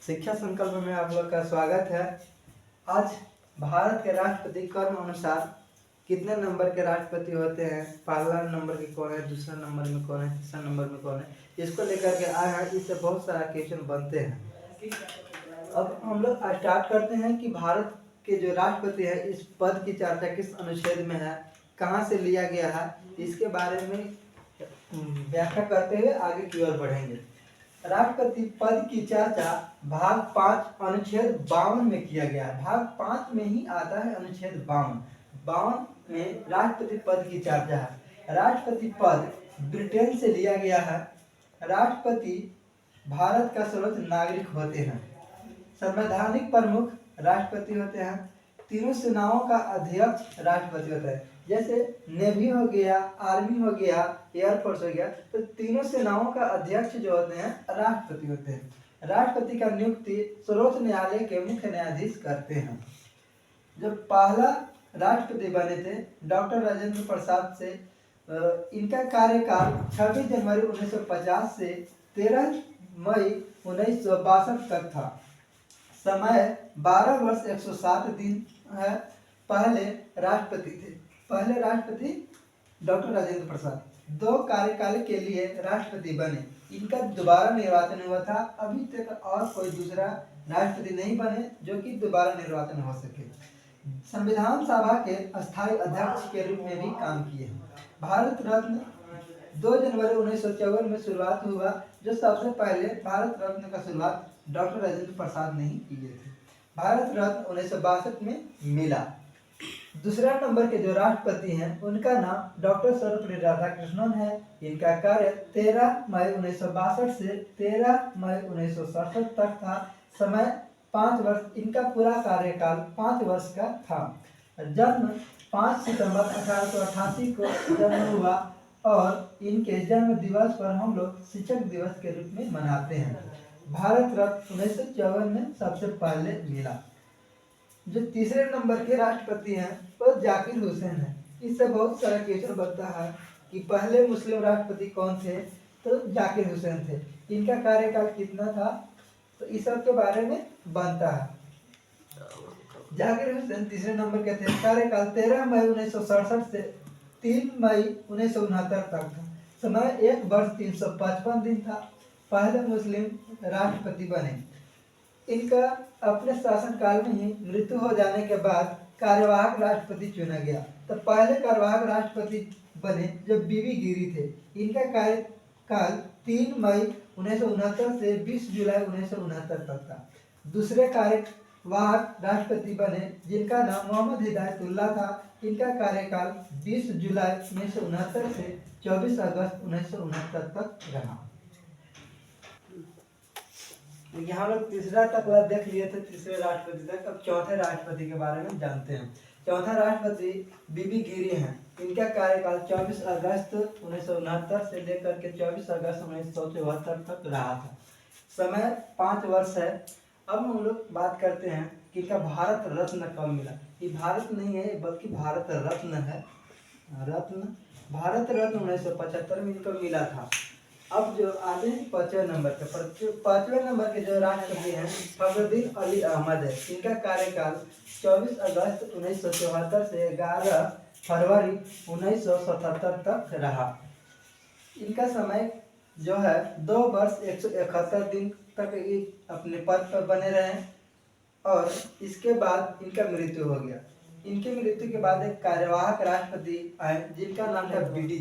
शिक्षा संकल्प में आप लोग का स्वागत है। आज भारत के राष्ट्रपति क्रम अनुसार कितने नंबर के राष्ट्रपति होते हैं, पहला नंबर के कौन है, दूसरा नंबर में कौन है, तीसरा नंबर में कौन है, इसको लेकर के आए हैं। इससे बहुत सारा क्वेश्चन बनते हैं। अब हम लोग स्टार्ट करते हैं कि भारत के जो राष्ट्रपति है इस पद की चर्चा किस अनुच्छेद में है, कहाँ से लिया गया है, इसके बारे में व्याख्या करते हुए आगे की ओर बढ़ेंगे। राष्ट्रपति पद की चर्चा भाग 5 अनुच्छेद 52 में किया गया है। भाग 5 में ही आता है अनुच्छेद 52 में राष्ट्रपति पद की चर्चा है। राष्ट्रपति पद ब्रिटेन से लिया गया है। राष्ट्रपति भारत का सर्वोच्च नागरिक होते हैं। संवैधानिक प्रमुख राष्ट्रपति होते हैं। तीनों सेनाओं का अध्यक्ष राष्ट्रपति होता है। जैसे नेवी हो गया, आर्मी हो गया, एयरफोर्स हो गया, तो तीनों सेनाओं का अध्यक्ष जो होते हैं राष्ट्रपति होते हैं। राष्ट्रपति का नियुक्ति सर्वोच्च न्यायालय के मुख्य न्यायाधीश करते हैं। जब पहला राष्ट्रपति बने थे डॉक्टर राजेंद्र प्रसाद से, इनका कार्यकाल 26 जनवरी 1950 से 13 मई 1962 तक था। समय 12 वर्ष 107 दिन है। पहले राष्ट्रपति डॉक्टर राजेंद्र प्रसाद 2 कार्यकाल के लिए राष्ट्रपति बने। इनका दोबारा निर्वाचन हुआ था। अभी तक और कोई दूसरा राष्ट्रपति नहीं बने जो कि दोबारा निर्वाचन हो सके। संविधान सभा के अस्थायी अध्यक्ष के रूप में भी काम किए हैं। भारत रत्न 2 जनवरी 1954 में शुरुआत हुआ, जो सबसे पहले भारत रत्न का शुरुआत डॉक्टर राजेंद्र प्रसाद ने ही किए थे। भारत रत्न 1962 में मिला। दूसरा नंबर के जो राष्ट्रपति हैं उनका नाम डॉक्टर सर्वपल्ली राधाकृष्णन है। इनका कार्य 13 मई 1962 से 13 मई 1967 तक था। समय 5 वर्ष। इनका पूरा कार्यकाल 5 वर्ष का था। जन्म 5 सितंबर 1888 को जन्म हुआ और इनके जन्म दिवस पर हम लोग शिक्षक दिवस के रूप में मनाते हैं। भारत रत्न 1954 में सबसे पहले मिला। जो तीसरे नंबर के राष्ट्रपति हैं वो जाकिर हुसैन है। इससे बहुत सारा क्वेश्चन बनता है कि पहले मुस्लिम राष्ट्रपति कौन थे, तो जाकिर हुसैन थे। इनका कार्यकाल कितना था, तो इस सब के बारे में बनता है। जाकिर हुसैन तीसरे नंबर के थे। कार्यकाल 13 मई 1967 से 3 मई 1969 तक था। समय 1 वर्ष 355 दिन था। पहले मुस्लिम राष्ट्रपति बने। इनका अपने शासनकाल में ही मृत्यु हो जाने के बाद कार्यवाहक राष्ट्रपति चुना गया। तो पहले कार्यवाहक राष्ट्रपति बने जो बीबी गिरी थे। इनका कार्यकाल 3 मई 1969 से 20 जुलाई 1969 तक था। दूसरे कार्यवाहक राष्ट्रपति बने जिनका नाम मोहम्मद हिदायतुल्लाह था। इनका कार्यकाल 20 जुलाई 1969 से 24 अगस्त 1969 तक रहा। यहाँ लोग तीसरा तक देख लिए थे, तीसरे राष्ट्रपति तक। अब चौथे राष्ट्रपति के बारे में जानते हैं। चौथा राष्ट्रपति बीबी गिरी हैं। इनका कार्यकाल 24 अगस्त 1969 से लेकर के 24 अगस्त 1974 तक रहा था। समय 5 वर्ष है। अब हम लोग बात करते हैं कि इनका भारत रत्न कब मिला। ये भारत नहीं है बल्कि भारत रत्न है। भारत रत्न 1975 में इनको मिला था। अब जो आते हैं 5वें नंबर के 5वें नंबर के जो राष्ट्रपति हैं फखरुद्दीन अली अहमद है। इनका कार्यकाल 24 अगस्त 1974 से 11 फरवरी 1977 तक रहा। इनका समय जो है 2 वर्ष 171 दिन तक ये अपने पद पर बने रहे और इसके बाद इनका मृत्यु हो गया। इनके मृत्यु के बाद एक कार्यवाहक राष्ट्रपति आए जिनका नाम था बी डी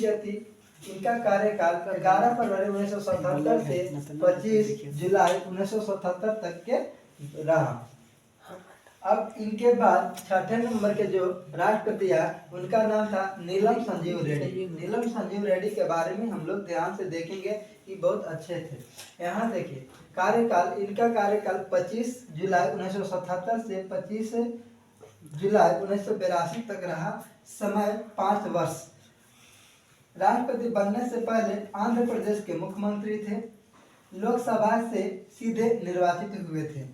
जत्ती। इनका कार्यकाल 11 फरवरी 1977 से 25 जुलाई 1977 तक के रहा। अब इनके बाद 6ठे नंबर के जो राष्ट्रपति है उनका नाम था नीलम संजीव रेड्डी। नीलम संजीव रेड्डी के बारे में हम लोग ध्यान से देखेंगे कि बहुत अच्छे थे। यहाँ देखिए इनका कार्यकाल 25 जुलाई 1977 से 25 जुलाई 1982 तक रहा। समय 5 वर्ष। राष्ट्रपति बनने से पहले आंध्र प्रदेश के मुख्यमंत्री थे। लोकसभा से सीधे निर्वाचित हुए थे।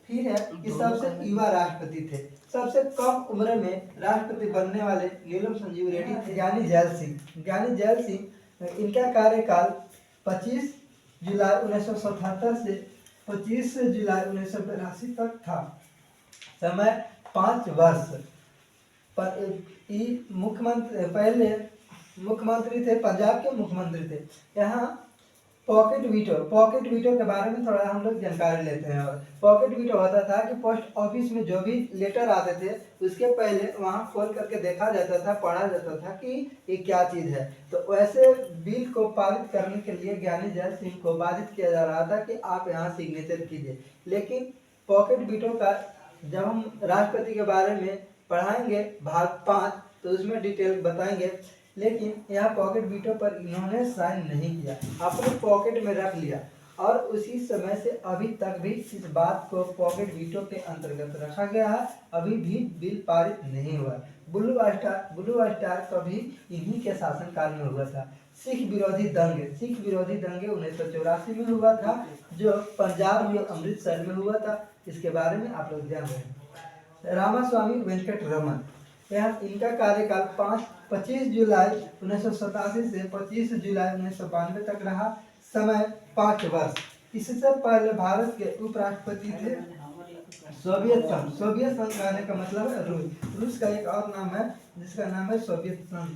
फिर है कि सबसे युवा राष्ट्रपति थे। सबसे कम उम्र में राष्ट्रपति बनने वाले नीलम संजीव रेड्डी थे। ज्ञानी जैल सिंह इनका कार्यकाल 25 जुलाई 1977 से 25 जुलाई 1982 तक था। समय 5 वर्ष। पर मुख्यमंत्री पहले मुख्यमंत्री थे, पंजाब के मुख्यमंत्री थे। यहाँ पॉकेट वीटो के बारे में थोड़ा हम लोग जानकारी लेते हैं। और पॉकेट वीटो होता था कि पोस्ट ऑफिस में जो भी लेटर आते थे उसके पहले वहां खोल करके देखा जाता था, पढ़ा जाता था कि ये क्या चीज़ है। तो वैसे बिल को पारित करने के लिए ज्ञानी जैल सिंह को बाधित किया जा रहा था कि आप यहाँ सिग्नेचर कीजिए। लेकिन पॉकेट वीटो का जब हम राष्ट्रपति के बारे में पढ़ाएंगे भाग 5 तो उसमें डिटेल बताएंगे। लेकिन यहाँ पॉकेट वीटो पर इन्होंने साइन नहीं किया, अपने पॉकेट में रख लिया। और उसी समय से अभी तक भी इस बात को पॉकेट वीटो के अंतर्गत रखा गया है। अभी भी बिल पारित नहीं हुआ। ब्लू स्टार कभी इन्हीं के शासनकाल में हुआ था। सिख विरोधी दंगे 1984 में हुआ था, जो पंजाब में अमृतसर में हुआ था। इसके बारे में आप लोग जान रहे हैं। रामास्वामी वेंकट रमन, यहाँ इनका कार्यकाल 25 जुलाई 1987 से 25 जुलाई 1992 तक रहा। समय 5 वर्ष। इससे पहले भारत के उपराष्ट्रपति थे सोवियत संघ कहने का मतलब है रूस का एक और नाम है जिसका नाम है सोवियत संघ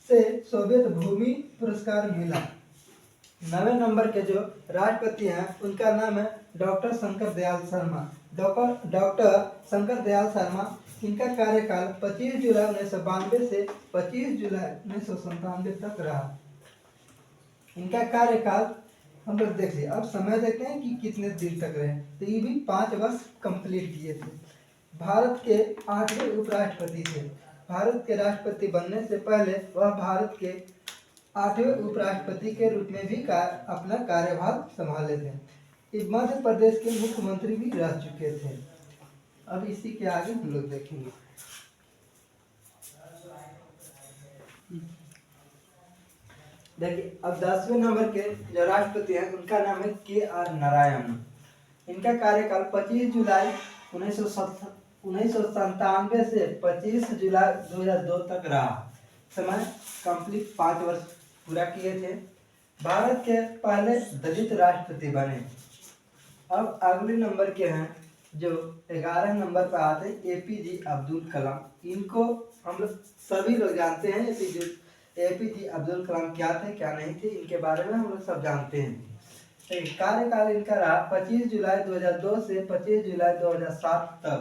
से सोवियत भूमि पुरस्कार मिला। 9वें नंबर के जो राष्ट्रपति हैं उनका नाम है डॉक्टर शंकर दयाल शर्मा। डॉक्टर शंकर दयाल शर्मा, इनका कार्यकाल 25 जुलाई 1992 से 25 जुलाई 1997 तक रहा। इनका कार्यकाल हम लोग देख लिए। अब समय देखते हैं कि कितने दिन तक रहे। तो ये भी 5 वर्ष कंप्लीट किए थे। भारत के 8वें उपराष्ट्रपति थे। भारत के राष्ट्रपति बनने से पहले वह भारत के 8वें उपराष्ट्रपति के रूप में भी अपना कार्यभार संभाले थे। मध्य प्रदेश के मुख्यमंत्री भी रह चुके थे। अब इसी के आगे हम लोग देखेंगे। देखिए, अब 10वें नंबर के जो राष्ट्रपति हैं उनका नाम है KR नारायण। इनका कार्यकाल 25 जुलाई 1997 से 25 जुलाई 2002 तक रहा। समय कंप्लीट 5 वर्ष पूरा किए थे। भारत के पहले दलित राष्ट्रपति बने। अब अगले नंबर के हैं जो 11 नंबर पर आते हैं APJ अब्दुल कलाम। इनको हम लोग सभी लोग जानते हैं। APJ अब्दुल कलाम क्या थे क्या नहीं थे इनके बारे में हम लोग सब जानते हैं। कार्यकाल इनका रहा 25 जुलाई 2002 से 25 जुलाई 2007 तक।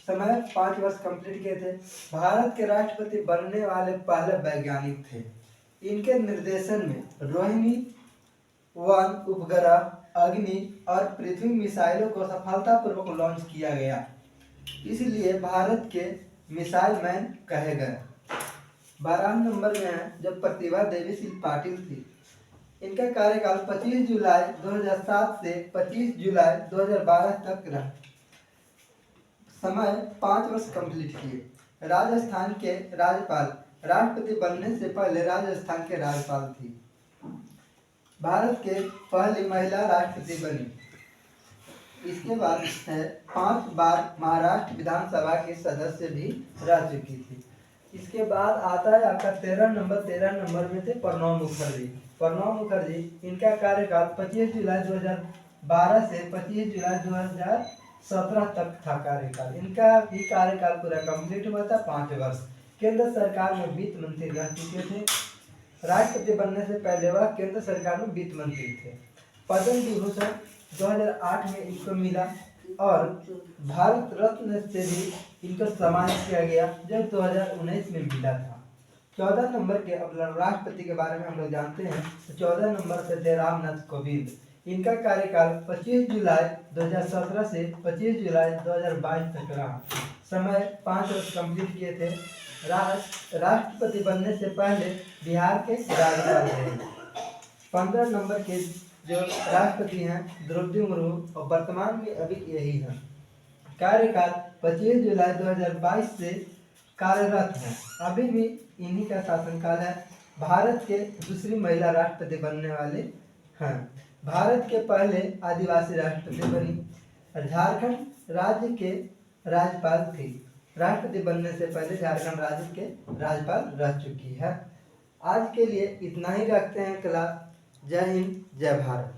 समय 5 वर्ष कंप्लीट किए थे। भारत के राष्ट्रपति बनने वाले पहले वैज्ञानिक थे। इनके निर्देशन में रोहिणी 1 उपग्रह, अग्नि और पृथ्वी मिसाइलों को सफलतापूर्वक लॉन्च किया गया, इसलिए भारत के मिसाइल मैन कहे गए। 12 नंबर में है जब प्रतिभा देवी सिंह पाटिल थी। इनका कार्यकाल 25 जुलाई 2007 से 25 जुलाई 2012 तक रहा। समय 5 वर्ष कंप्लीट किए। राजस्थान के राज्यपाल, राष्ट्रपति बनने से पहले राजस्थान के राज्यपाल थी। भारत के पहली महिला राष्ट्रपति बनी। इसके बाद है 5 बार महाराष्ट्र विधानसभा के सदस्य भी रह चुकी थी। इसके बाद आता है आपका 13 नंबर में थे प्रणब मुखर्जी। इनका कार्यकाल 25 जुलाई 2012 से 25 जुलाई 2017 तक था कार्यकाल। इनका भी कार्यकाल पूरा कंप्लीट हुआ था 5 वर्ष। केंद्र सरकार में वित्त मंत्री रह चुके थे। राष्ट्रपति बनने से पहले वह केंद्र सरकार में वित्त मंत्री थे। पद्म विभूषण 2008 में इनको मिला और भारत रत्न से भी इनको सम्मानित किया गया जो 2019 में मिला था। 14 नंबर के अब राष्ट्रपति के बारे में हम लोग जानते हैं। तो 14 नंबर से थे रामनाथ कोविंद। इनका कार्यकाल 25 जुलाई 2017 से 25 जुलाई 2022 तक रहा। समय 5 वर्ष कंप्लीट किए थे। राष्ट्रपति बनने से पहले बिहार के राज्यपाल थे। 15 नंबर के जो राष्ट्रपति हैं द्रौपदी मुर्मू और वर्तमान में अभी यही है। कार्यकाल 25 जुलाई 2022 से कार्यरत है। अभी भी इन्हीं का शासनकाल है। भारत के दूसरी महिला राष्ट्रपति बनने वाले हैं। भारत के पहले आदिवासी राष्ट्रपति बनी। झारखंड राज्य के राज्यपाल थी। राष्ट्रपति बनने से पहले झारखंड राज्य के राज्यपाल रह चुकी है। आज के लिए इतना ही रखते हैं क्लास। जय हिंद, जय भारत।